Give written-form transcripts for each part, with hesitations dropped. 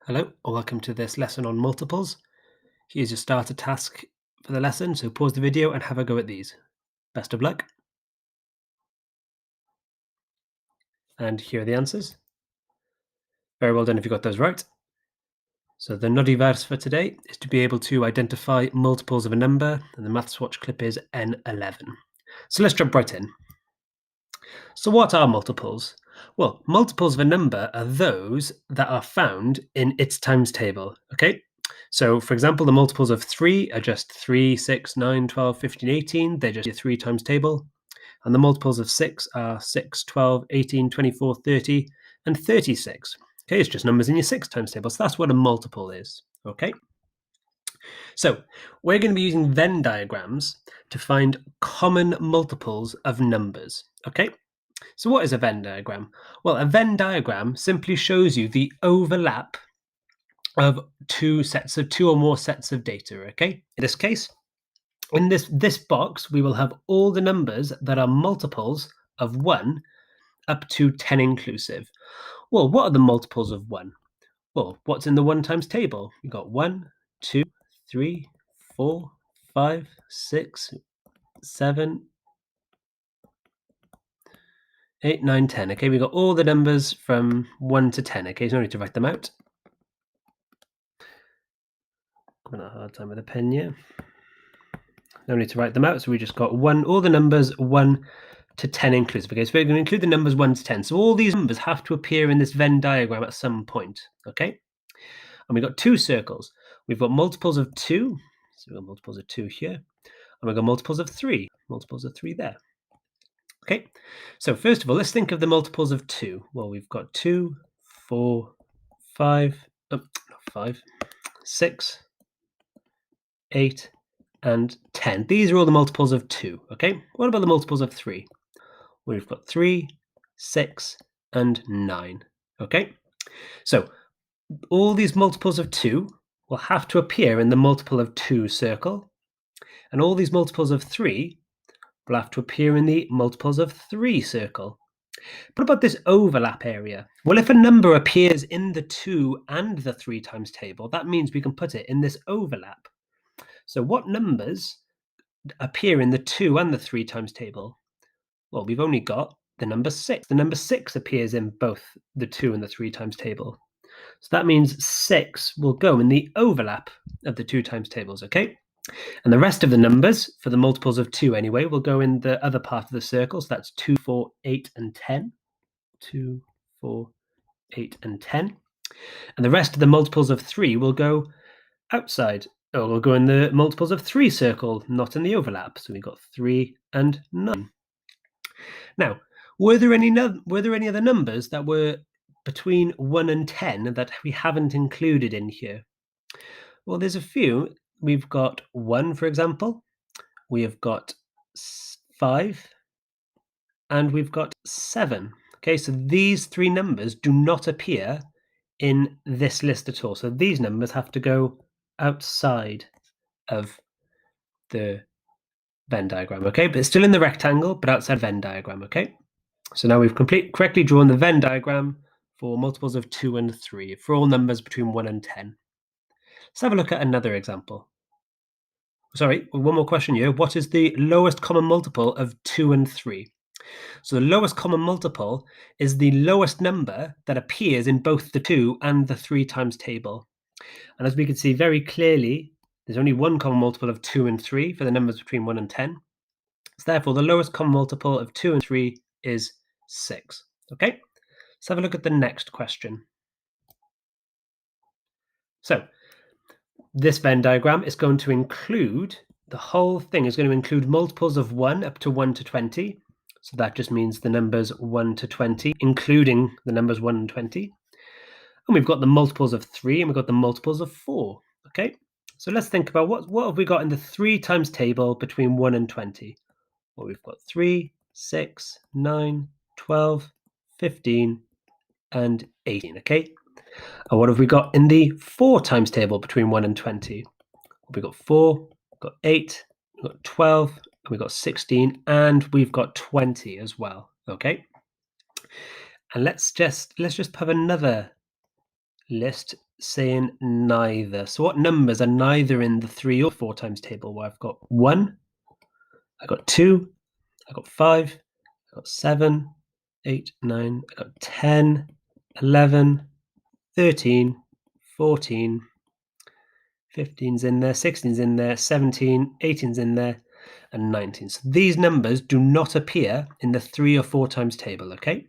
Hello, and welcome to this lesson on multiples. Here's your starter task for the lesson, so pause the video and have a go at these. Best of luck. And here are the answers. Very well done if you got those right. So the noddy verse for today is to be able to identify multiples of a number, and the Maths Watch clip is N11. So let's jump right in. So what are multiples? Well, multiples of a number are those that are found in its times table, okay? So, for example, the multiples of 3 are just 3, 6, 9, 12, 15, 18. They're just your 3 times table. And the multiples of 6 are 6, 12, 18, 24, 30, and 36. Okay, it's just numbers in your 6 times table. So that's what a multiple is, okay? So we're going to be using Venn diagrams to find common multiples of numbers, okay? So what is a Venn diagram? Well, a Venn diagram simply shows you the overlap of two or more sets of data, okay? In this case, in this box, we will have all the numbers that are multiples of 1 up to 10 inclusive. Well, what are the multiples of 1? Well, what's in the 1 times table? We've got 1, 2, 3, 4, 5, 6, 7, 8, 9, 10. Okay, we've got all the numbers from 1 to 10. Okay, so no need to write them out. I'm having a hard time with a pen here. No need to write them out, so we just got all the numbers 1 to 10 inclusive. Okay, so we're going to include the numbers 1 to 10. So all these numbers have to appear in this Venn diagram at some point, okay? And we've got two circles. We've got multiples of 2, so we've got multiples of 2 here, and we've got multiples of 3 there. Okay, so first of all, let's think of the multiples of 2. Well, we've got 2, 4, 5, 6, 8, and 10. These are all the multiples of 2, okay? What about the multiples of 3? We've got 3, 6, and 9, okay? So all these multiples of 2 will have to appear in the multiple of 2 circle, and all these multiples of 3 will have to appear in the multiples of 3 circle. What about this overlap area? Well, if a number appears in the 2 and the 3 times table, that means we can put it in this overlap. So what numbers appear in the 2 and the 3 times table? Well, we've only got the number 6. The number 6 appears in both the 2 and the 3 times table. So that means 6 will go in the overlap of the 2 times tables, okay? And the rest of the numbers, for the multiples of 2 anyway, will go in the other part of the circle. So that's 2, 4, 8, and 10. 2, 4, 8, and 10. And the rest of the multiples of 3 will go outside, or will go in the multiples of 3 circle, not in the overlap. So we've got 3 and 9. Now, were there any other numbers that were between 1 and 10 that we haven't included in here? Well, there's a few. We've got 1, for example. We have got 5, and we've got 7. Okay, so these 3 numbers do not appear in this list at all. So these numbers have to go outside of the Venn diagram, okay? But it's still in the rectangle, but outside Venn diagram, okay? So now we've correctly drawn the Venn diagram for multiples of 2 and 3, for all numbers between 1 and 10. Let's have a look at another example. Sorry, one more question here. What is the lowest common multiple of 2 and 3? So the lowest common multiple is the lowest number that appears in both the 2 and the 3 times table. And as we can see very clearly, there's only one common multiple of 2 and 3 for the numbers between 1 and 10. So therefore, the lowest common multiple of 2 and 3 is 6. Okay, let's have a look at the next question. So this Venn diagram is going to include, the whole thing is going to include multiples of 1 up to 1 to 20. So that just means the numbers 1 to 20, including the numbers 1 and 20. And we've got the multiples of 3, and we've got the multiples of 4. Okay, so let's think about what have we got in the 3 times table between 1 and 20? Well, we've got 3, 6, 9, 12, 15, and 18, okay? And what have we got in the 4 times table between 1 and 20? Well, we've got 4, we've got 8, we've got 12, and we've got 16, and we've got 20 as well, okay? And let's just have another list saying neither. So what numbers are neither in the 3 or 4 times table? Well, I've got 1, I've got 2, I've got 5, I've got 7, 8, 9, I've got 10, 11, 13, 14, 15's in there, 16's in there, 17, 18's in there, and 19. So these numbers do not appear in the 3 or 4 times table, okay?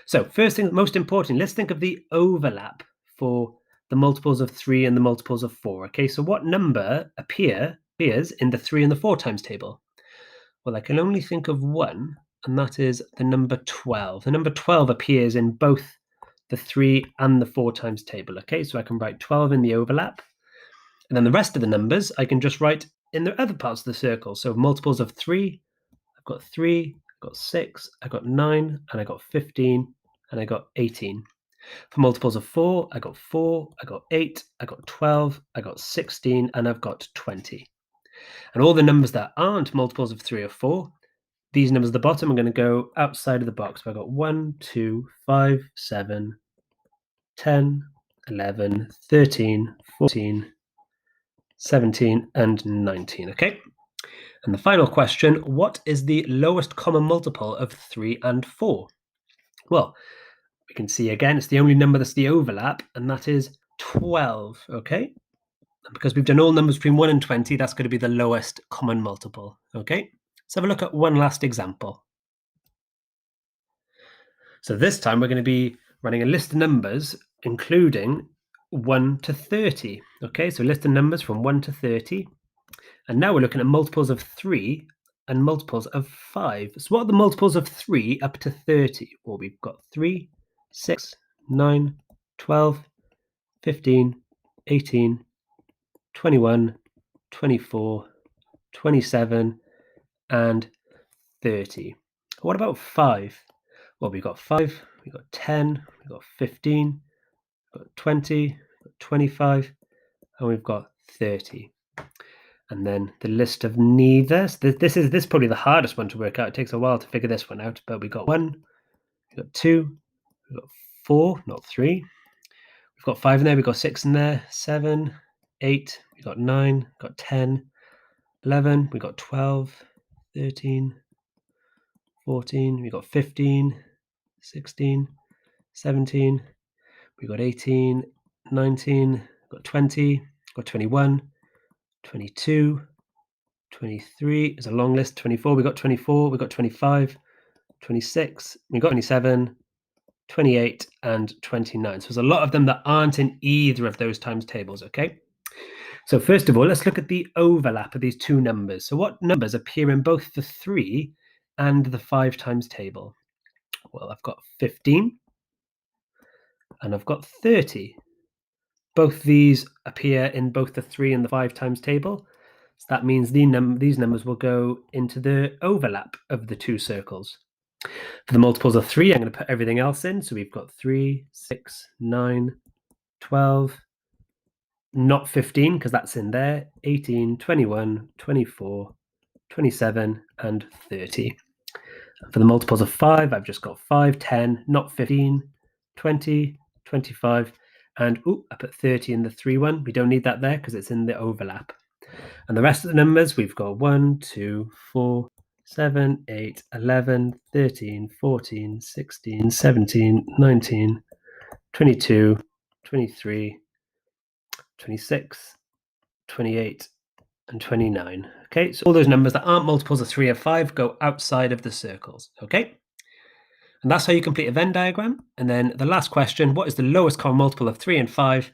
So first thing, most important, let's think of the overlap for the multiples of 3 and the multiples of 4, okay? So what number appears in the 3 and the 4 times table? Well, I can only think of one, and that is the number 12. The number 12 appears in both the 3 and the 4 times table, okay? So I can write 12 in the overlap, and then the rest of the numbers I can just write in the other parts of the circle. So multiples of 3, I've got 3, I've got 6, I've got 9, and I got 15, and I got 18. For multiples of 4, I got 4, I got 8, I got 12, I got 16, and I've got 20. And all the numbers that aren't multiples of 3 or 4, these numbers at the bottom are going to go outside of the box. So I've got 1, 2, 5, 7, 10, 11, 13, 14, 17, and 19, okay? And the final question, what is the lowest common multiple of 3 and 4? Well, we can see again, it's the only number that's the overlap, and that is 12, okay? And because we've done all numbers between 1 and 20, that's going to be the lowest common multiple, okay? Let's have a look at one last example. So this time we're going to be running a list of numbers, including 1 to 30, okay? So a list of numbers from 1 to 30. And now we're looking at multiples of 3 and multiples of 5. So what are the multiples of 3 up to 30? Well, we've got 3, 6, 9, 12, 15, 18, 21, 24, 27, and 30. What about 5? Well, we've got 5, we've got 10, we've got 15, we've got 20, we've got 25, and we've got 30. And then the list of neithers. This is probably the hardest one to work out. It takes a while to figure this one out, but we got 1, we got 2, we got 4, not 3. We've got 5 in there, we've got 6 in there, 7, 8, we got 9, we got 10, 11, we got 12, 13, 14, we got 15, 16, 17, we got 18, 19, got 20, got 21, 22, 23 is a long list, 24, we got 24, we got 25, 26, we got 27, 28, and 29. So there's a lot of them that aren't in either of those times tables, okay? So first of all, let's look at the overlap of these two numbers. So what numbers appear in both the 3 and the 5 times table? Well, I've got 15 and I've got 30. Both these appear in both the 3 and the 5 times table. So that means these numbers will go into the overlap of the two circles. For the multiples of 3, I'm going to put everything else in. So we've got 3, 6, 9, 12, not 15 because that's in there, 18, 21, 24, 27, and 30. For the multiples of 5, I've just got 5, 10, not 15, 20, 25, and I put 30 in the 3 one. We don't need that there because it's in the overlap. And the rest of the numbers, we've got 1, 2, 4, 7, 8, 11, 13, 14, 16, 17, 19, 22, 23, 26, 28, and 29. Okay, so all those numbers that aren't multiples of 3 or 5 go outside of the circles, okay? And that's how you complete a Venn diagram. And then the last question, what is the lowest common multiple of 3 and 5?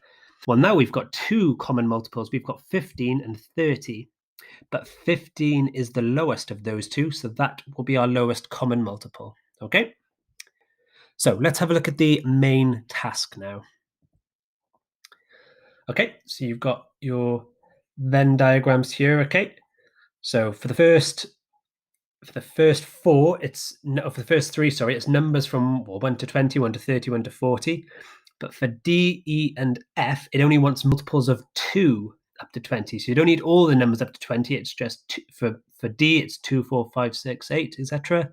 Well, now we've got two common multiples. We've got 15 and 30. But 15 is the lowest of those two, so that will be our lowest common multiple, okay? So let's have a look at the main task now. Okay, so you've got your Venn diagrams here, okay? So for the first 4, for the first 3, sorry, it's numbers from 1 to 20, 1 to 30, 1 to 40. But for D, E, and F, it only wants multiples of 2 up to 20. So you don't need all the numbers up to 20. It's just for D, it's 2, 4, 5, 6, 8, etc.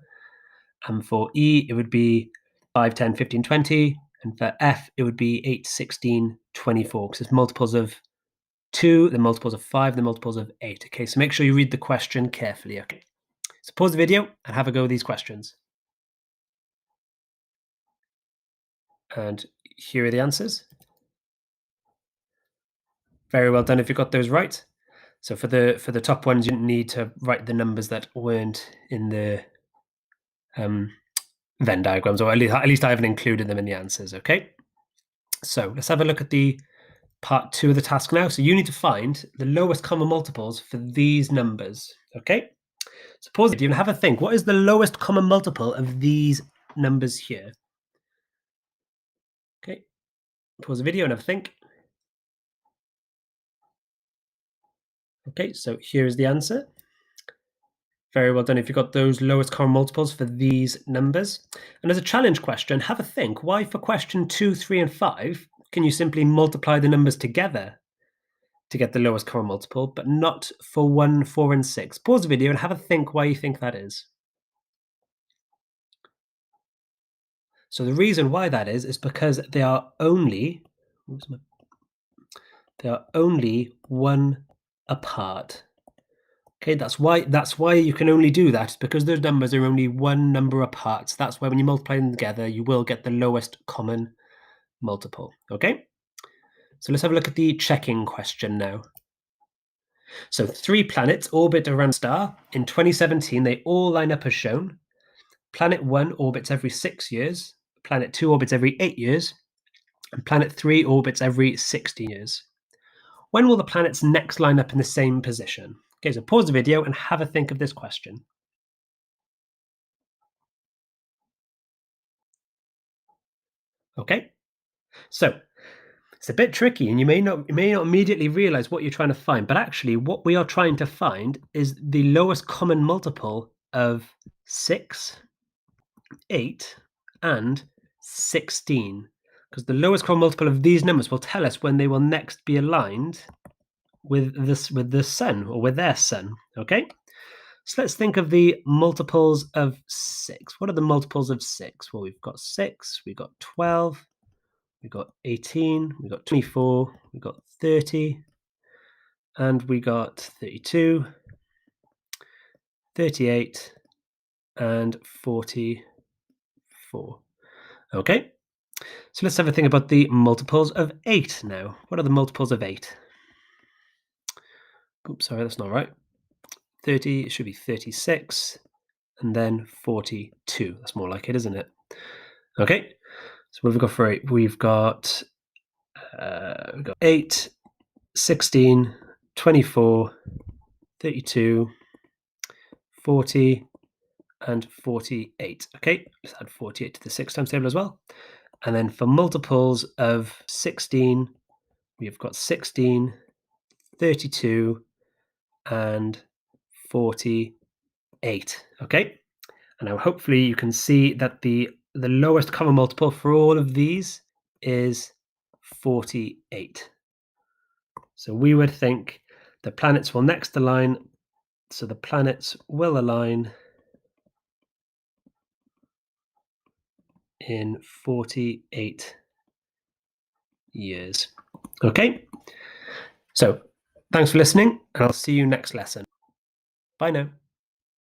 And for E, it would be 5, 10, 15, 20. And for F, it would be 8, 16, 24, because it's multiples of 2, then multiples of 5, then multiples of 8. Okay, so make sure you read the question carefully. Okay, so pause the video and have a go at these questions. And here are the answers. Very well done if you got those right. So for the top ones, you didn't need to write the numbers that weren't in the Venn diagrams, or at least I haven't included them in the answers. Okay, so let's have a look at the part 2 of the task now. So you need to find the lowest common multiples for these numbers. Okay, so pause it and have a think. What is the lowest common multiple of these numbers here? Okay, pause the video and have a think. Okay, so here is the answer. Very well done if you got those lowest common multiples for these numbers. And as a challenge question, have a think. Why for question 2, 3, and 5, can you simply multiply the numbers together to get the lowest common multiple, but not for 1, 4, and 6? Pause the video and have a think why you think that is. So the reason why that is because they are only one apart. Okay, that's why you can only do that, because those numbers are only one number apart. So that's why when you multiply them together, you will get the lowest common multiple. Okay, so let's have a look at the checking question now. So 3 planets orbit around a star. In 2017, they all line up as shown. Planet 1 orbits every 6 years. Planet 2 orbits every 8 years. And Planet 3 orbits every 60 years. When will the planets next line up in the same position? Okay, so pause the video and have a think of this question. Okay, so it's a bit tricky, and you may not immediately realize what you're trying to find, but actually what we are trying to find is the lowest common multiple of 6, 8, and 16, because the lowest common multiple of these numbers will tell us when they will next be aligned with the sun, or with their sun. Okay, so let's think of the multiples of 6. What are the multiples of 6? Well, we've got 6, we've got 12, we've got 18, we've got 24, we've got 30, and we got 32, 38, and 44. Okay, so let's have a think about the multiples of 8 now. What are the multiples of 8? Oops, sorry, that's not right. 30, it should be 36, and then 42. That's more like it, isn't it? Okay, so what have we got for 8? We've got 8, 16, 24, 32, 40, and 48. Okay, let's add 48 to the 6 times table as well. And then for multiples of 16, we've got 16, 32, and 48. Okay, and now hopefully you can see that the lowest common multiple for all of these is 48. So we would think the planets will next align. So the planets will align in 48 years. Okay, so thanks for listening, and I'll see you next lesson. Bye now.